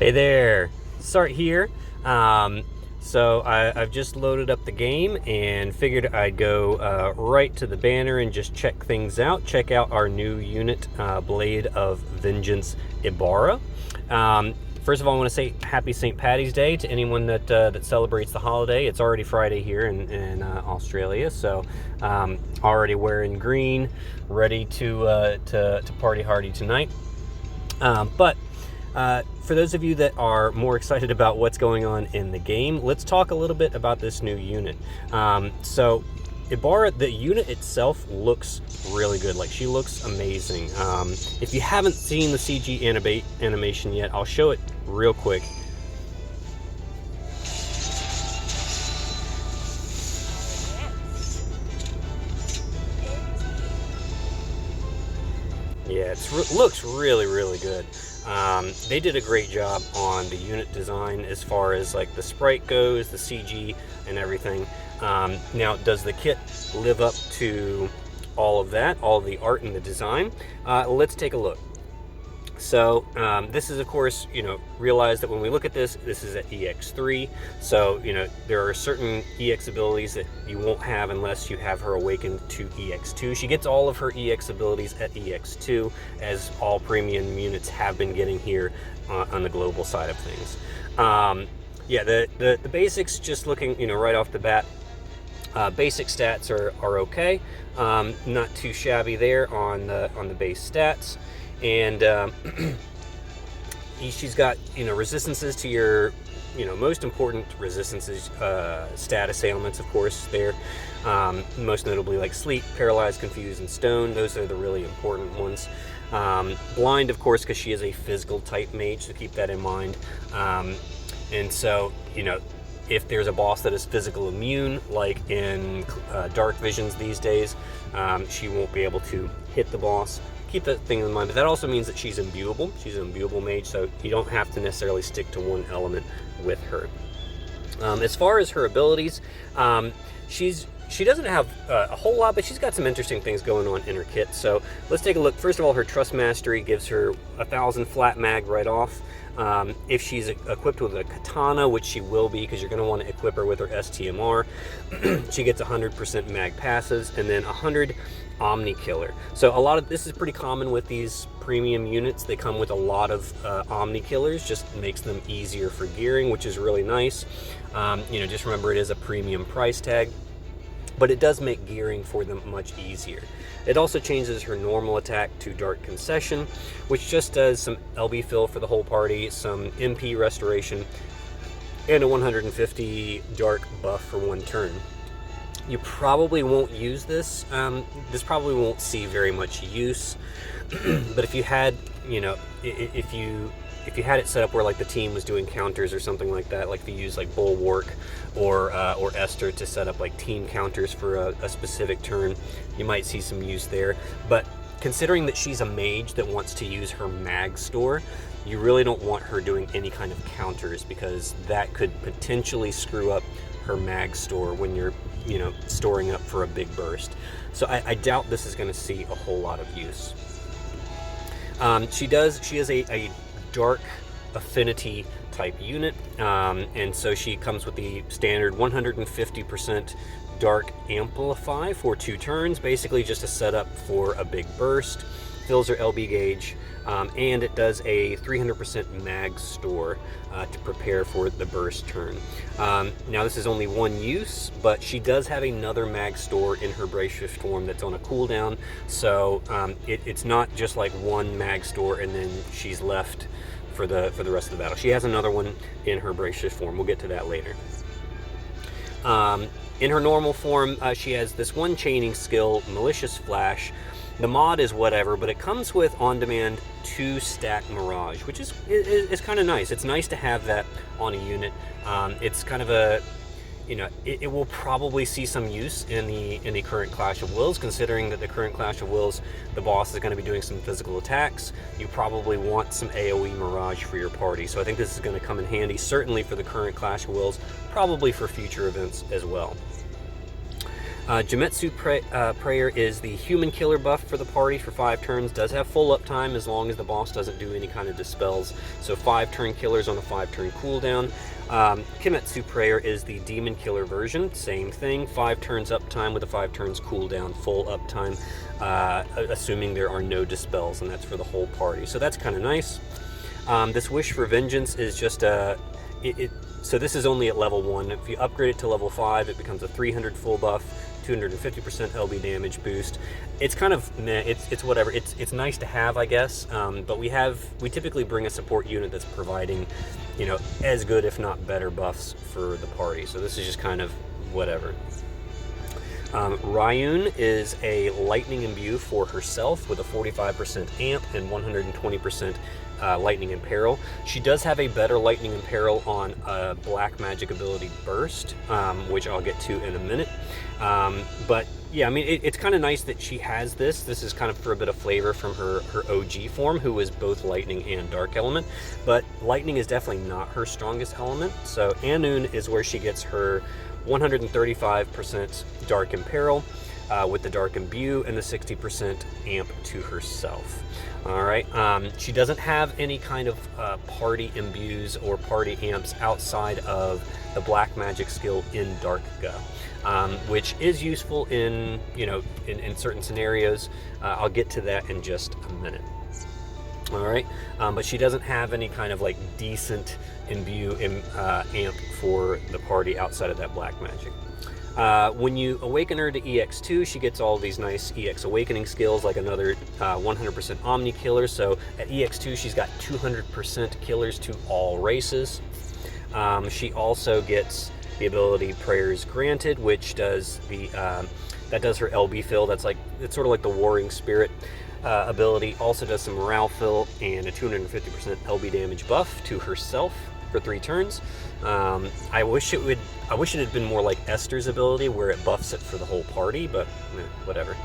Hey there, Start here. So I've just loaded up the game and figured I'd go right to the banner and just check things out. Check out our new unit, Blade of Vengeance Ibara. First of all, I want to say Happy St. Paddy's Day to anyone that celebrates the holiday. It's already Friday here in Australia, so already wearing green, ready to party hardy tonight. For those of you that are more excited about what's going on in the game, let's talk a little bit about this new unit. So Ibara, the unit itself looks really good. Like, she looks amazing. If you haven't seen the CG animation yet, I'll show it real quick. Yeah, it looks really, really good. They did a great job on the unit design as far as like the sprite goes, the CG and everything. Now, does the kit live up to all of that, all of the art and the design? Let's take a look. So this is, of course, realize that when we look at this is at EX3. So, there are certain EX abilities that you won't have unless you have her awakened to EX2. She gets all of her EX abilities at EX2, as all premium units have been getting here on the global side of things. Yeah, the basics, just looking, right off the bat, basic stats are okay. Not too shabby there on the base stats. And she's got resistances to your most important resistances, status ailments, of course, there, most notably like sleep, paralyzed, confused, and stone. Those are the really important ones. Blind, of course, because she is a physical type mage, so keep that in mind. And so if there's a boss that is physical immune, like in Dark Visions these days, she won't be able to hit the boss. Keep that thing in mind, but that also means that she's imbuable. She's an imbuable mage, so you don't have to necessarily stick to one element with her. As far as her abilities, she doesn't have a whole lot, but she's got some interesting things going on in her kit. So let's take a look. First of all, her Trust Mastery gives her 1,000 flat mag right off. If she's equipped with a katana, which she will be, because you're going to want to equip her with her STMR, she gets 100% mag passes, and then 100 Omni Killer. So a lot of this is pretty common with these premium units. They come with a lot of Omni Killers, just makes them easier for gearing, which is really nice. Just remember, it is a premium price tag, but it does make gearing for them much easier. It also changes her normal attack to Dark Concession, which just does some LB fill for the whole party, some MP restoration, and a 150 Dark buff for one turn. You probably won't use this. This probably won't see very much use, but if you had, if you had it set up where like the team was doing counters or something like that, like if you use like Bulwark or Esther to set up like team counters for a specific turn, you might see some use there. But considering that she's a mage that wants to use her mag store, you really don't want her doing any kind of counters, because that could potentially screw up her mag store when you're storing up for a big burst. So I doubt this is going to see a whole lot of use. She is a dark affinity type unit, and so she comes with the standard 150% dark amplify for 2 turns, basically just a setup for a big burst. Fills her LB gauge, and it does a 300% mag store to prepare for the burst turn. Now, this is only one use, but she does have another mag store in her Braceshift form that's on a cooldown, so it's not just like one mag store and then she's left for the rest of the battle. She has another one in her Braceshift form. We'll get to that later. In her normal form, she has this one chaining skill, Malicious Flash. The mod is whatever, but it comes with on-demand 2-stack Mirage, which is kind of nice. It's nice to have that on a unit. It's kind of a, it will probably see some use in the current Clash of Wills, considering that the current Clash of Wills, the boss is going to be doing some physical attacks. You probably want some AoE Mirage for your party, so I think this is going to come in handy, certainly for the current Clash of Wills, probably for future events as well. Jimetsu Prayer is the human killer buff for the party for 5 turns. Does have full uptime as long as the boss doesn't do any kind of dispels. So 5 turn killers on a 5 turn cooldown. Kimetsu Prayer is the demon killer version. Same thing, 5 turns uptime with a 5 turns cooldown, full uptime, assuming there are no dispels, and that's for the whole party. So that's kind of nice. This Wish for Vengeance is just a... So this is only at level 1. If you upgrade it to level 5, it becomes a 300 full buff, 250% LB damage boost. It's kind of meh, it's whatever. It's nice to have, I guess, but we typically bring a support unit that's providing, you know, as good if not better buffs for the party. So this is just kind of whatever. Ryun is a lightning imbue for herself with a 45% amp and 120% lightning imperil. She does have a better lightning imperil on a black magic ability burst, which I'll get to in a minute. But yeah, I mean, it's kind of nice that she has this. This is kind of for a bit of flavor from her OG form, who was both lightning and dark element. But lightning is definitely not her strongest element. So Anun is where she gets her 135% dark imperil with the dark imbue and the 60% amp to herself. All right, she doesn't have any kind of party imbues or party amps outside of the black magic skill in Darkga, which is useful in, you know, in certain scenarios. I'll get to that in just a minute. All right, but she doesn't have any kind of like decent imbue amp for the party outside of that black magic. When you awaken her to EX2, she gets all these nice EX awakening skills, like another 100% Omni killer. So at EX2, she's got 200% killers to all races. She also gets the ability Prayers Granted, which does that does her LB fill. It's sort of like the Warring Spirit ability. Also does some morale fill and a 250% LB damage buff to herself for 3 turns. I wish it had been more like Esther's ability, where it buffs it for the whole party, but whatever.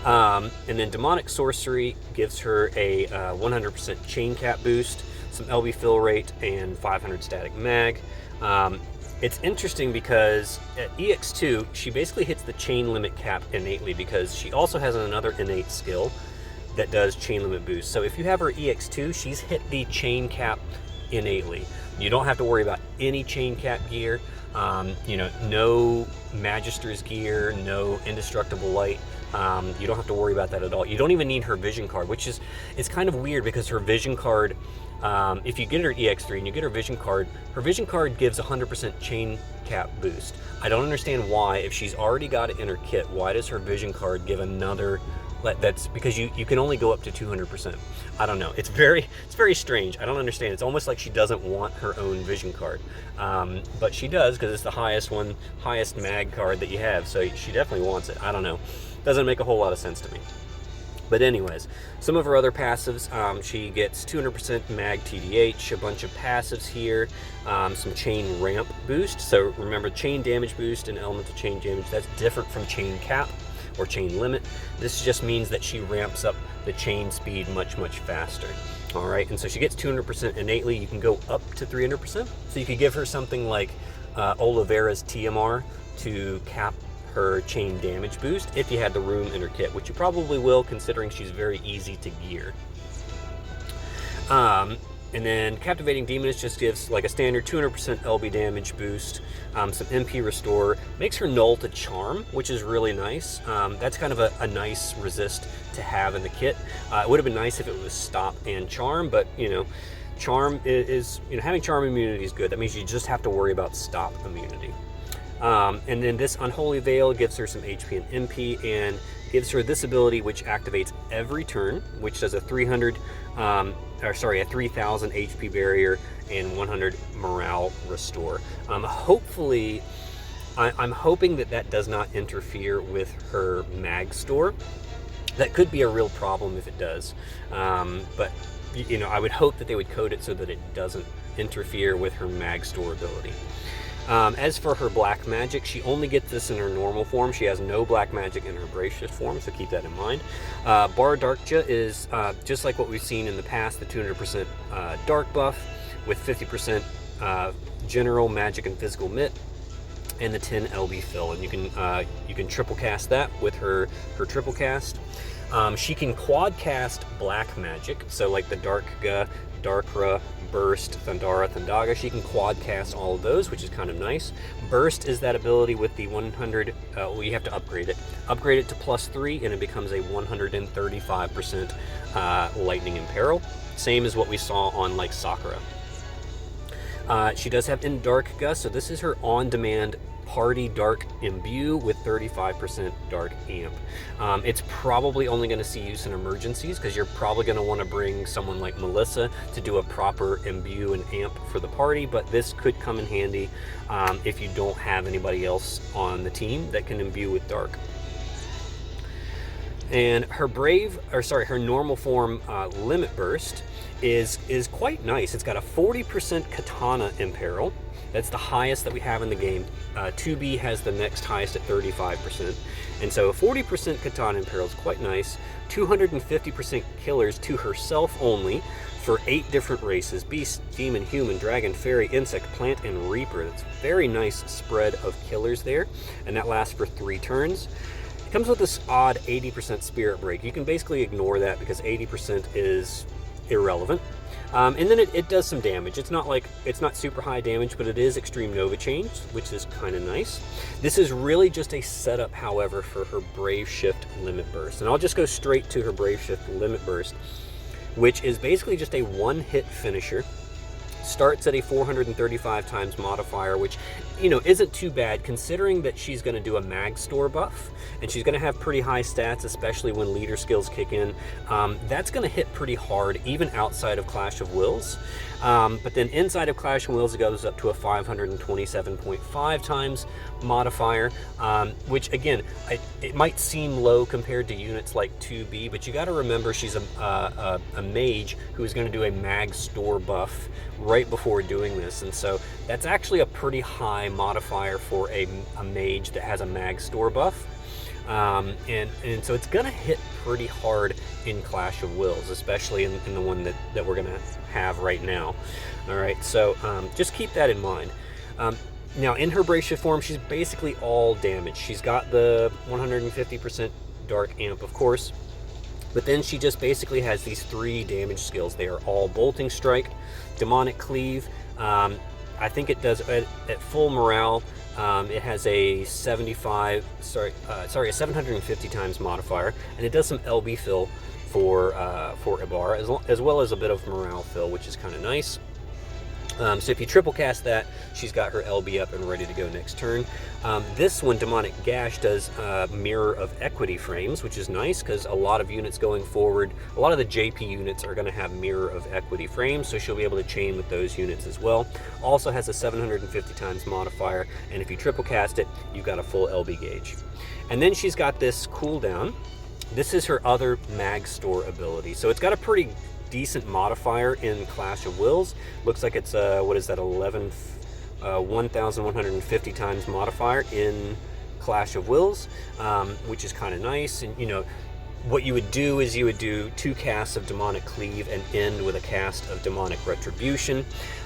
And then Demonic Sorcery gives her a 100% chain cap boost, some LB fill rate, and 500 static mag. It's interesting because at EX2, she basically hits the chain limit cap innately, because she also has another innate skill that does chain limit boost. So if you have her EX2, she's hit the chain cap innately. You don't have to worry about any chain cap gear, you know, no Magister's gear, no indestructible light. You don't have to worry about that at all. You don't even need her vision card, which is, it's kind of weird because her vision card, if you get her EX3 and you get her vision card gives 100% chain cap boost. I don't understand why, if she's already got it in her kit, why does her vision card give another? That's because you can only go up to 200%. I don't know. It's very strange. I don't understand. It's almost like she doesn't want her own vision card, but she does, because it's the highest mag card that you have. So she definitely wants it. I don't know. Doesn't make a whole lot of sense to me. But anyways, some of her other passives, she gets 200% mag TDH, a bunch of passives here, some chain ramp boost. So remember, chain damage boost and elemental chain damage, that's different from chain cap or chain limit. This just means that she ramps up the chain speed much faster. All right, and so she gets 200% innately. You can go up to 300%. So you could give her something like Oliveira's TMR to cap her chain damage boost if you had the room in her kit, which you probably will, considering she's very easy to gear. And then Captivating Demoness just gives like a standard 200% LB damage boost, some MP restore, makes her null to charm, which is really nice. That's kind of a nice resist to have in the kit. It would have been nice if it was stop and charm, but you know, charm is, you know, having charm immunity is good. That means you just have to worry about stop immunity. And then this Unholy Veil gives her some HP and MP, and gives her this ability which activates every turn, which does a 3,000 HP barrier and 100 morale restore. Hopefully, I'm hoping that does not interfere with her mag store. That could be a real problem if it does, but you know, I would hope that they would code it so that it doesn't interfere with her mag store ability. As for her black magic, she only gets this in her normal form. She has no black magic in her Bracious form, so keep that in mind. Bar Darkja is just like what we've seen in the past, the 200% dark buff with 50% general magic and physical mitt. and the 10 LB fill, and you can triple cast that with her triple cast. She can quad cast black magic, so like the Darkra, Burst, Thundara, Thundaga. She can quad cast all of those, which is kind of nice. Burst is that ability with the 100, well, you have to upgrade it. Upgrade it to +3 and it becomes a 135% lightning imperil. Same as what we saw on like Sakura. She does have in Dark Gust, so this is her on-demand party Dark Imbue with 35% Dark Amp. It's probably only going to see use in emergencies, because you're probably going to want to bring someone like Melissa to do a proper Imbue and Amp for the party, but this could come in handy if you don't have anybody else on the team that can imbue with Dark. And her her normal form Limit Burst is quite nice. It's got a 40% Katana Imperil. That's the highest that we have in the game. 2B has the next highest at 35%. And so 40% Katana Imperil is quite nice. 250% killers to herself only for 8 different races: Beast, Demon, Human, Dragon, Fairy, Insect, Plant, and Reaper. That's a very nice spread of killers there, and that lasts for 3 turns. It comes with this odd 80% Spirit Break. You can basically ignore that because 80% is irrelevant. And then it does some damage. It's not super high damage, but it is Extreme Nova Change, which is kind of nice. This is really just a setup, however, for her Brave Shift Limit Burst. And I'll just go straight to her Brave Shift Limit Burst, which is basically just a one-hit finisher. Starts at a 435 times modifier, which, you know, isn't too bad considering that she's going to do a mag store buff, and she's going to have pretty high stats, especially when leader skills kick in. That's going to hit pretty hard even outside of Clash of Wills, but then inside of Clash of Wills it goes up to a 527.5 times modifier, which again, it might seem low compared to units like 2B, but you got to remember she's a mage who is going to do a mag store buff right before doing this, and so that's actually a pretty high modifier for a mage that has a mag store buff, and so it's gonna hit pretty hard in Clash of Wills, especially in the one that we're gonna have right now. All right, so just keep that in mind. Now in her Brave Shift form, she's basically all damage. She's got the 150% Dark Amp, of course, but then she just basically has these 3 damage skills. They are all Bolting Strike, Demonic Cleave. I think it does at full morale. It has a 750 times modifier, and it does some LB fill for Ibara, as well as a bit of morale fill, which is kind of nice. So if you triple cast that, she's got her LB up and ready to go next turn. This one, Demonic Gash, does Mirror of Equity frames, which is nice because a lot of units going forward, a lot of the JP units are going to have Mirror of Equity frames, so she'll be able to chain with those units as well. Also has a 750 times modifier, and if you triple cast it, you've got a full LB gauge. And then she's got this cooldown. This is her other mag store ability, so it's got a pretty decent modifier in Clash of Wills. Looks like it's what is that, 1150 times modifier in Clash of Wills, which is kind of nice. And you know what you would do is you would do 2 casts of Demonic Cleave and end with a cast of Demonic Retribution,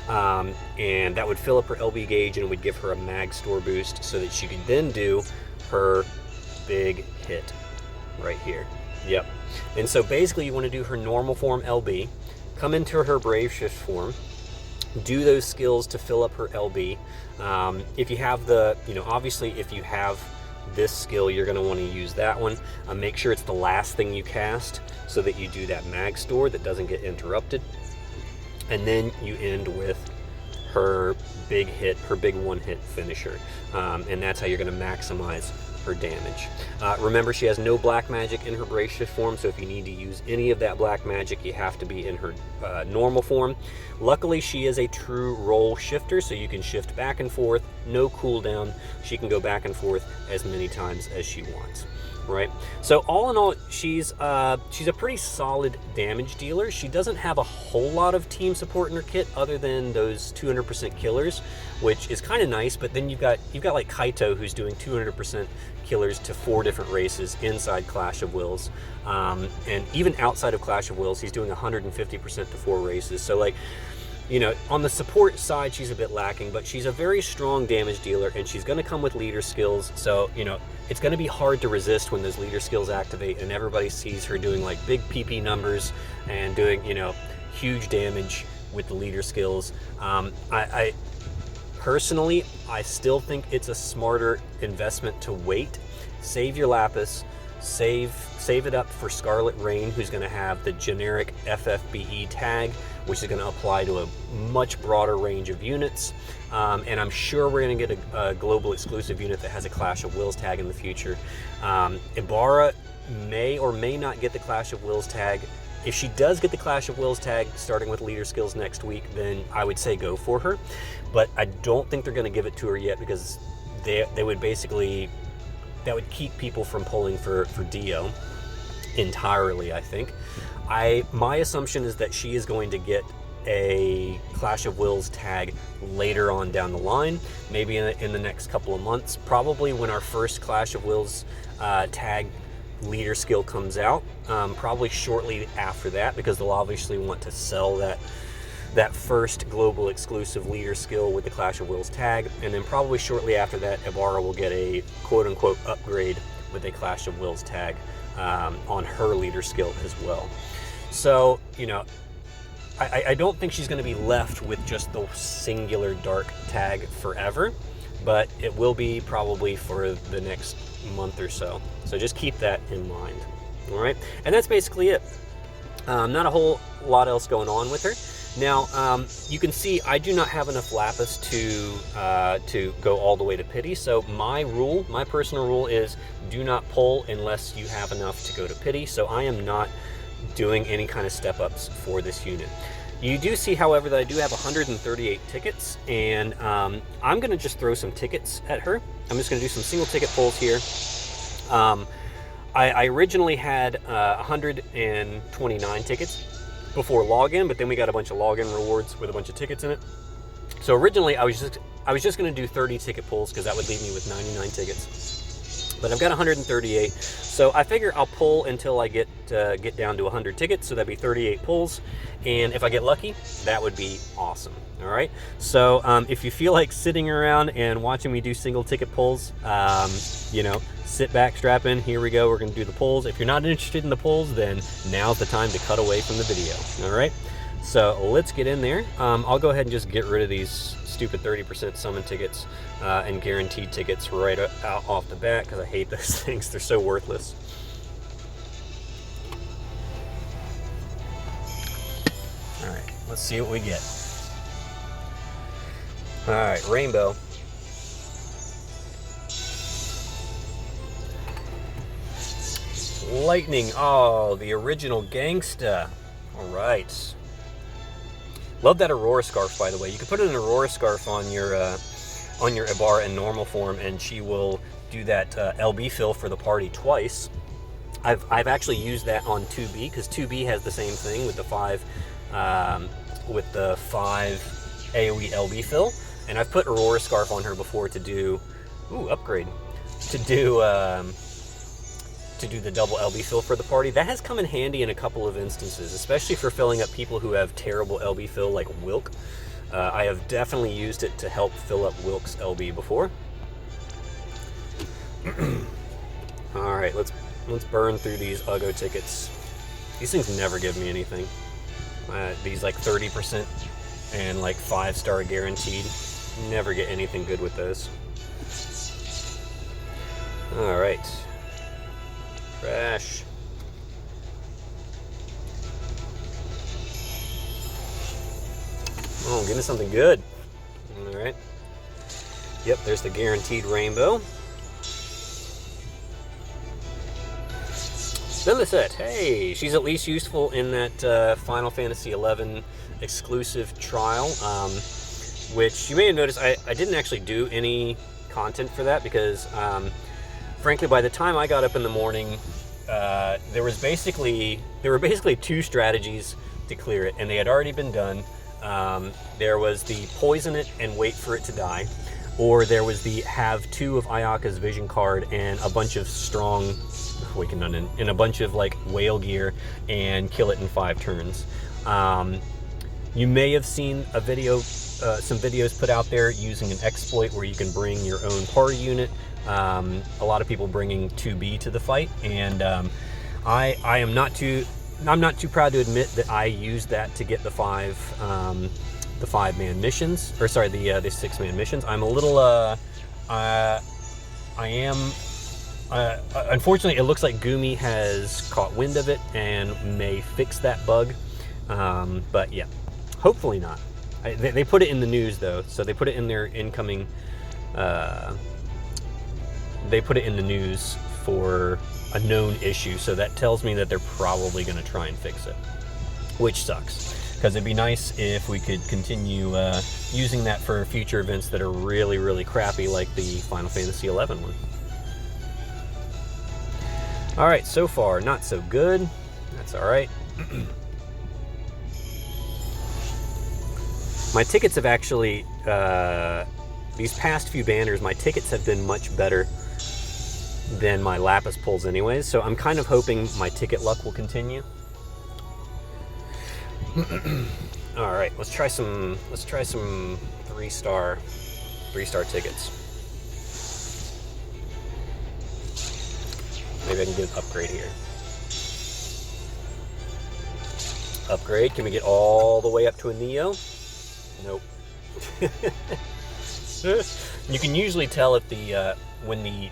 and that would fill up her LB gauge and would give her a mag store boost so that she could then do her big hit right here. Yep. And so basically you want to do her normal form LB, come into her Brave Shift form, do those skills to fill up her LB. If you have the, you know, obviously if you have this skill, you're going to want to use that one. Make sure it's the last thing you cast so that you do that mag store that doesn't get interrupted. And then you end with her big hit, her big one-hit finisher. And that's how you're going to maximize her damage. Remember, she has no black magic in her Brave Shift form, so if you need to use any of that black magic, you have to be in her normal form. Luckily, she is a true roll shifter, so you can shift back and forth, no cooldown. She can go back and forth as many times as she wants. Right, so all in all, she's a pretty solid damage dealer. She doesn't have a whole lot of team support in her kit other than those 200% killers, which is kind of nice. But then you've got like Kaito, who's doing 200% killers to 4 different races inside Clash of Wills, and even outside of Clash of Wills, he's doing 150% to 4 races. So like, you know, on the support side, she's a bit lacking, but she's a very strong damage dealer, and she's going to come with leader skills. So, you know, it's going to be hard to resist when those leader skills activate and everybody sees her doing like big PP numbers and doing, you know, huge damage with the leader skills. I personally, I still think it's a smarter investment to wait. Save your Lapis, save it up for Scarlet Rain, who's going to have the generic FFBE tag, which is going to apply to a much broader range of units. And I'm sure we're going to get a global exclusive unit that has a Clash of Wills tag in the future. Ibara may or may not get the Clash of Wills tag. If she does get the Clash of Wills tag starting with leader skills next week, then I would say go for her. But I don't think they're going to give it to her yet, because they would basically, that would keep people from pulling for Dio entirely, I think. My assumption is that she is going to get a Clash of Wills tag later on down the line, maybe in the next couple of months, probably when our first Clash of Wills tag leader skill comes out, probably shortly after that, because they'll obviously want to sell that first global exclusive leader skill with the Clash of Wills tag, and then probably shortly after that, Ibara will get a quote-unquote upgrade with a Clash of Wills tag on her leader skill as well. So, you know, I don't think she's going to be left with just the singular dark tag forever, but it will be probably for the next month or so. So just keep that in mind. All right, and that's basically it. Not a whole lot else going on with her. Now, you can see I do not have enough Lapis to go all the way to pity. So my personal rule is do not pull unless you have enough to go to pity. So I am not doing any kind of step ups for this unit. You do see, however, that I do have 138 tickets, and I'm going to just throw some tickets at her. I'm just going to do some single ticket pulls here. I originally had 129 tickets before login, but then we got a bunch of login rewards with a bunch of tickets in it. So originally I was just going to do 30 ticket pulls, because that would leave me with 99 tickets. But I've got 138, so I figure I'll pull until I get down to 100 tickets, so that'd be 38 pulls. And if I get lucky, that would be awesome. All right. So if you feel like sitting around and watching me do single ticket pulls, you know, sit back, strap in. Here we go. We're going to do the pulls. If you're not interested in the pulls, then now's the time to cut away from the video. All right. So let's get in there. I'll go ahead and just get rid of these stupid 30% summon tickets and guaranteed tickets right out off the bat, because I hate those things. They're so worthless. All right, let's see what we get. All right, Rainbow. Lightning. Oh, the original Gangsta. All right. Love that Aurora Scarf, by the way. You can put an Aurora Scarf on your Ibara in normal form, and she will do that LB fill for the party twice. I've actually used that on 2B, because 2B has the same thing with the 5 AoE LB fill, and I've put Aurora Scarf on her before to do upgrade to do the double LB fill for the party. That has come in handy in a couple of instances, especially for filling up people who have terrible LB fill like Wilk. I have definitely used it to help fill up Wilk's LB before. All right, let's burn through these Uggo tickets. These things never give me anything. These like 30% and like 5-star guaranteed. Never get anything good with those. All right. Crash. Oh, give me something good. All right. Yep, there's the guaranteed Rainbow. Lilithette, hey, she's at least useful in that Final Fantasy XI exclusive trial, which you may have noticed I didn't actually do any content for that, because frankly, by the time I got up in the morning, there were basically 2 strategies to clear it, and they had already been done. There was the poison it and wait for it to die, or there was the have 2 of Ayaka's vision card and a bunch of strong Awakened in a bunch of like whale gear and kill it in 5 turns. You may have seen a video, some videos put out there using an exploit where you can bring your own party unit. A lot of people bringing 2B to the fight, and I'm not too proud to admit that I used that to get the 5-man missions, or sorry, the 6-man missions. I'm a little unfortunately, it looks like Gumi has caught wind of it and may fix that bug. But yeah, hopefully not. They put it in the news though, so they put it in their incoming. They put it in the news for a known issue, so that tells me that they're probably going to try and fix it, which sucks. Because it'd be nice if we could continue using that for future events that are really, really crappy, like the Final Fantasy XI one. Alright, so far, not so good. That's alright. My tickets have actually, these past few banners, my tickets have been much better than my Lapis pulls anyways, so I'm kind of hoping my ticket luck will continue. Alright, let's try some 3-star tickets. Maybe I can get an upgrade here. Upgrade, can we get all the way up to a Neo? Nope. You can usually tell if the when the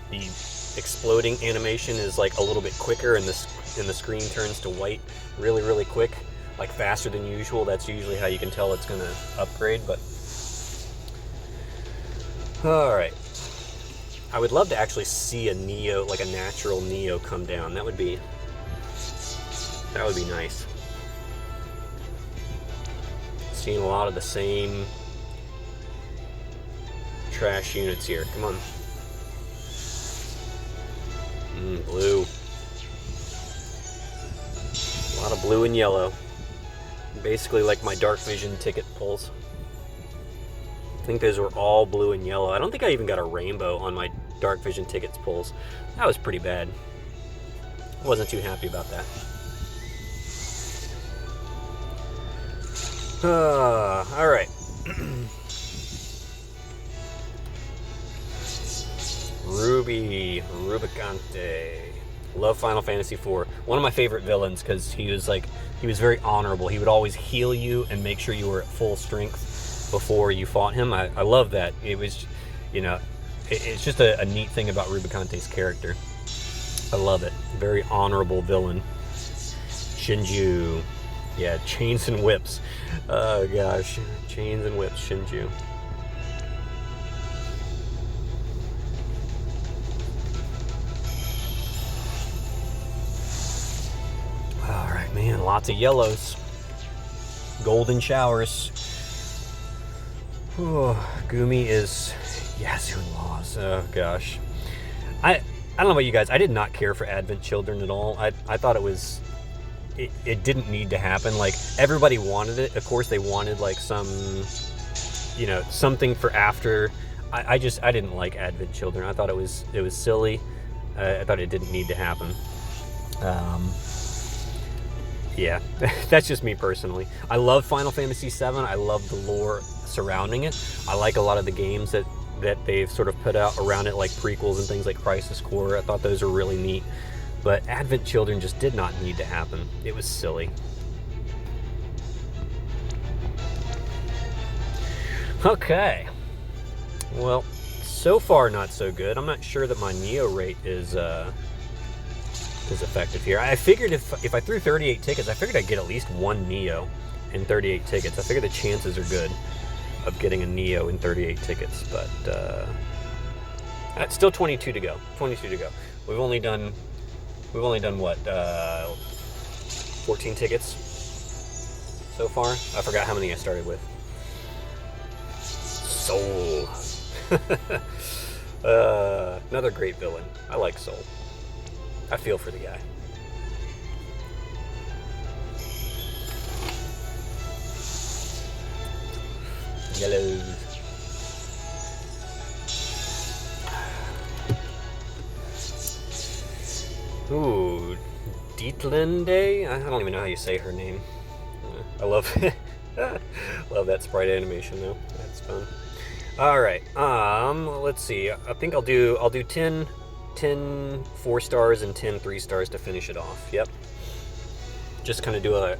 exploding animation is like a little bit quicker and the screen turns to white really quick, like faster than usual. That's usually how you can tell it's gonna upgrade. But all right, I would love to actually see a Neo, like a natural Neo, come down. That would be nice. Seeing a lot of the same trash units here. Come on. Blue. A lot of blue and yellow. Basically like my dark vision ticket pulls. I think those were all blue and yellow. I don't think I even got a rainbow on my dark vision tickets pulls. That was pretty bad. I wasn't too happy about that. All right. Rubicante. Love Final Fantasy IV. One of my favorite villains because he was very honorable. He would always heal you and make sure you were at full strength before you fought him. I love that. It was, it's just a neat thing about Rubicante's character. I love it. Very honorable villain. Shinju. Yeah, chains and whips. Oh gosh, chains and whips, Shinju. All right, man, lots of yellows. Golden showers. Oh, Gumi is Yazoo Laws. Oh gosh. I don't know about you guys. I did not care for Advent Children at all. I thought it was. It didn't need to happen. Like, everybody wanted it. Of course, they wanted like some, something for after. I didn't like Advent Children. I thought it was silly. I thought it didn't need to happen. Yeah, that's just me personally. I love Final Fantasy VII. I love the lore surrounding it. I like a lot of the games that they've sort of put out around it, like prequels and things like Crisis Core. I thought those are really neat. But Advent Children just did not need to happen. It was silly. Okay. Well, so far not so good. I'm not sure that my Neo rate is effective here. I figured if I threw 38 tickets, I figured I'd get at least one Neo in 38 tickets. I figured the chances are good of getting a Neo in 38 tickets, but it's still 22 to go. 22 to go. We've only done what, 14 tickets so far? I forgot how many I started with. Soul. Another great villain. I like Soul. I feel for the guy. Yellows. Ooh, Dietlinde? I don't even know how you say her name. I love Love that sprite animation though. That's fun. All right. Let's see. I think I'll do 10 4 stars and 10 3 stars to finish it off. Yep. Just kind of do an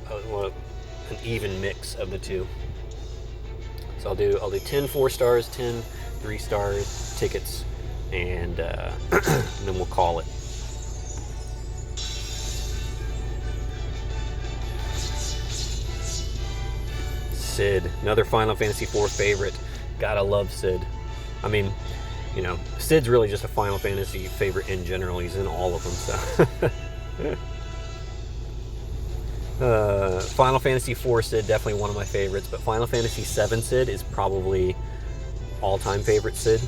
even mix of the two. So I'll do 10 4 stars, 10 3 stars tickets, and then we'll call it. Sid, another Final Fantasy IV favorite. Gotta love Sid. I mean, you know, Sid's really just a Final Fantasy favorite in general. He's in all of them, so. Final Fantasy IV Sid, definitely one of my favorites, but Final Fantasy VII Sid is probably all-time favorite Sid.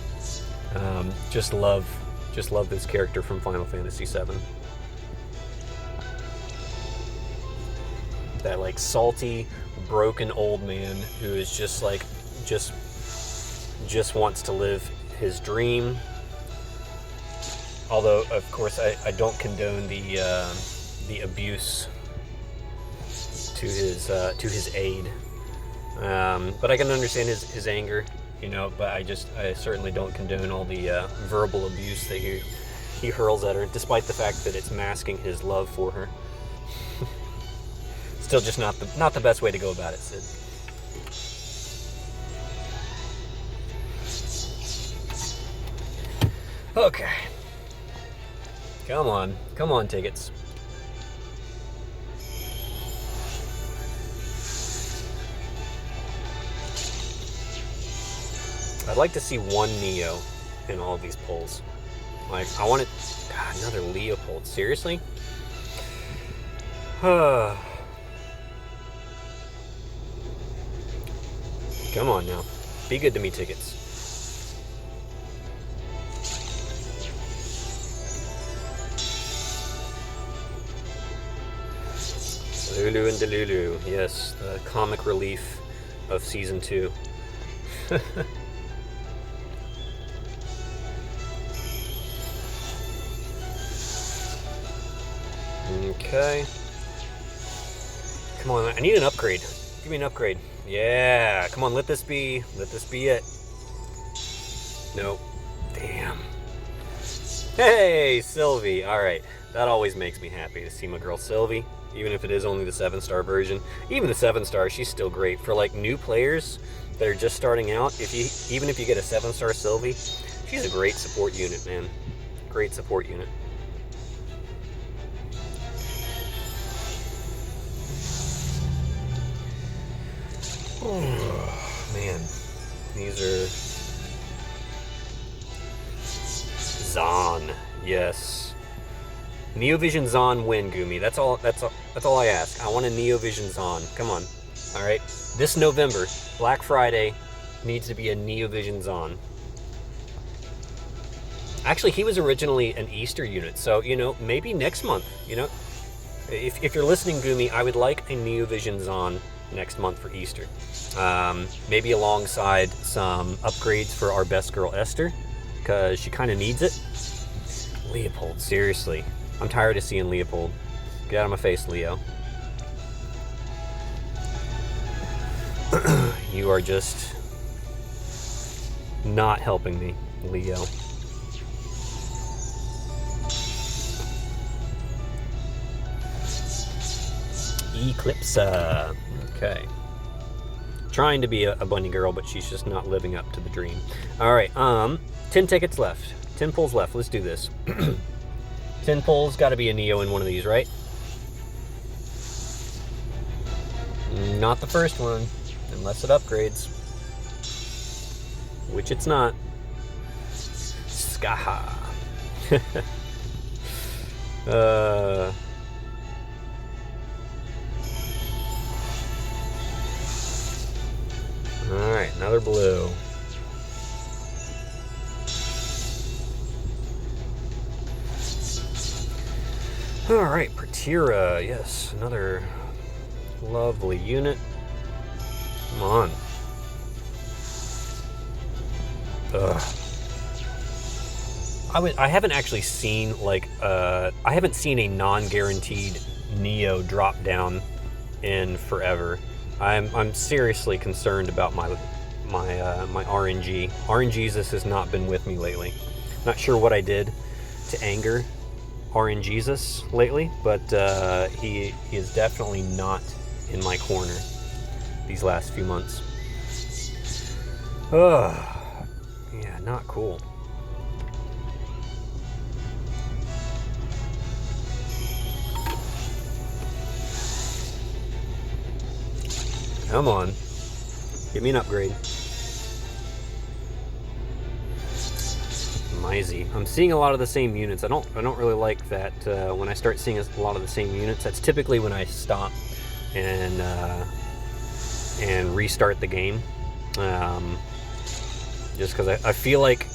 Just love this character from Final Fantasy VII. That like salty, broken old man who is just like just wants to live his dream. Although of course I don't condone the abuse to his aide, but I can understand his anger, you know. But I certainly don't condone all the verbal abuse that he hurls at her, despite the fact that it's masking his love for her. Still just not the best way to go about it, Sid. Okay. Come on, tickets. I'd like to see one Neo in all of these polls. Like, I want it. God, another Leopold. Seriously? Come on now. Be good to me, tickets. Lulu and Delulu. Yes, the comic relief of Season 2. Okay. Come on, I need an upgrade. Give me an upgrade. Yeah, come on, let this be it. Nope. Damn. Hey, Sylvie. All right, that always makes me happy to see my girl Sylvie, even if it is only the 7-star version. Even the 7-star, she's still great for like new players that are just starting out. Even if you get a 7-star Sylvie, she's a great support unit, man. Great support unit. Oh, man, these are Zahn. Yes, Neovision Zahn win, Gumi. That's all I ask. I want a Neovision Zahn. Come on. All right, this November, Black Friday, needs to be a Neovision Zahn. Actually, he was originally an Easter unit, so you know, maybe next month. You know, if you're listening, Gumi, I would like a Neovision Zahn next month for Easter. Maybe alongside some upgrades for our best girl Esther, because she kind of needs it. Leopold, seriously. I'm tired of seeing Leopold. Get out of my face, Leo. You are just not helping me, Leo. Eclipse. Okay. Trying to be a bunny girl, but she's just not living up to the dream. All right. 10 tickets left. 10 pulls left. Let's do this. 10 pulls. Got to be a Neo in one of these, right? Not the first one, unless it upgrades. Which it's not. Skaha. Alright, another blue. Alright, Pratira, yes, another lovely unit. Come on. Ugh. I haven't actually seen, like, I haven't seen a non-guaranteed Neo drop down in forever. I'm seriously concerned about my RNG. RNGesus has not been with me lately. Not sure what I did to anger RNGesus lately, but he is definitely not in my corner these last few months. Ugh. Yeah, not cool. Come on. Give me an upgrade. Mizey. I'm seeing a lot of the same units. I don't really like that when I start seeing a lot of the same units. That's typically when I stop and restart the game. Just because I feel like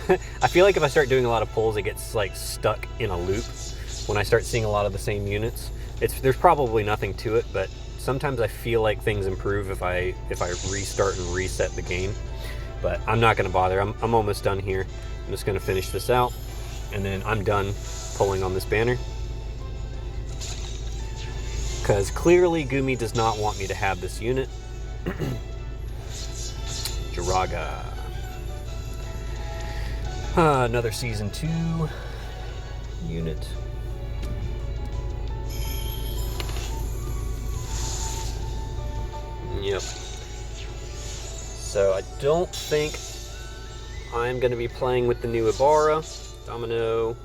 I feel like if I start doing a lot of pulls, it gets like stuck in a loop when I start seeing a lot of the same units. There's probably nothing to it, but sometimes I feel like things improve if I restart and reset the game. But I'm not going to bother. I'm almost done here. I'm just going to finish this out, and then I'm done pulling on this banner. Because clearly Gumi does not want me to have this unit. Jiraga. Another Season 2 unit. Yep. So I don't think I'm going to be playing with the new Ibara. Domino.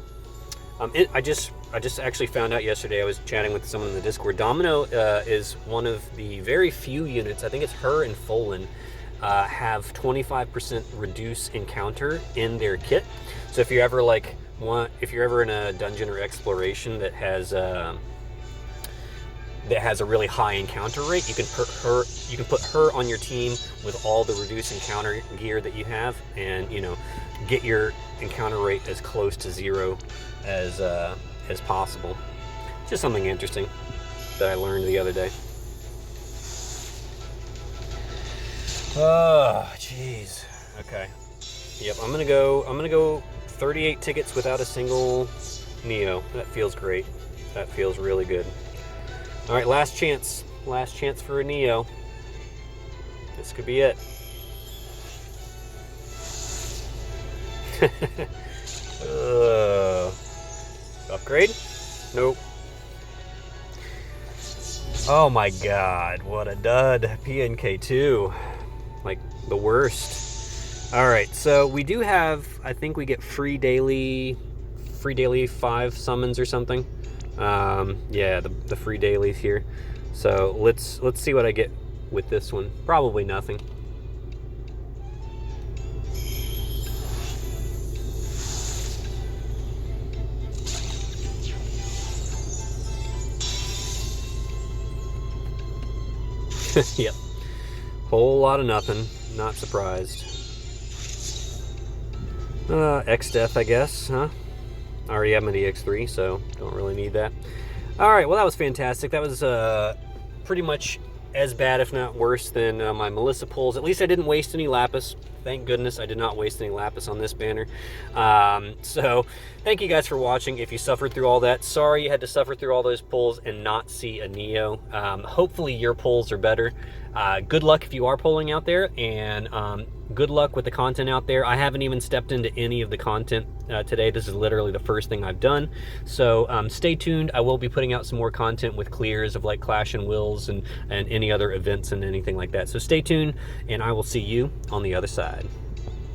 I just actually found out yesterday. I was chatting with someone in the Discord. Domino is one of the very few units. I think it's her and Folan have 25% reduce encounter in their kit. So if you ever if you're ever in a dungeon or exploration that has a really high encounter rate, you can put her on your team with all the reduced encounter gear that you have, and get your encounter rate as close to 0 as possible. Just something interesting that I learned the other day. Oh, jeez. Okay. Yep, I'm gonna go 38 tickets without a single Neo. That feels great. That feels really good. All right, last chance for a Neo. This could be it. Upgrade? Nope. Oh my god, what a dud. PNK2. Like, the worst. Alright, so we do have, I think we get free daily 5 summons or something. Yeah, the free dailies here. So let's see what I get with this one. Probably nothing. Yep. Whole lot of nothing. Not surprised. X-Death, I guess, huh? I already have my DX3, so don't really need that. Alright, well that was fantastic. That was pretty much as bad, if not worse, than my Melissa pulls. At least I didn't waste any Lapis. Thank goodness I did not waste any Lapis on this banner. So, thank you guys for watching. If you suffered through all that, sorry you had to suffer through all those pulls and not see a Neo. Hopefully your pulls are better. Good luck if you are pulling out there, and good luck with the content out there. I haven't even stepped into any of the content today. This is literally the first thing I've done. So stay tuned. I will be putting out some more content with clears of like Clash and Wills and any other events and anything like that. So stay tuned, and I will see you on the other side.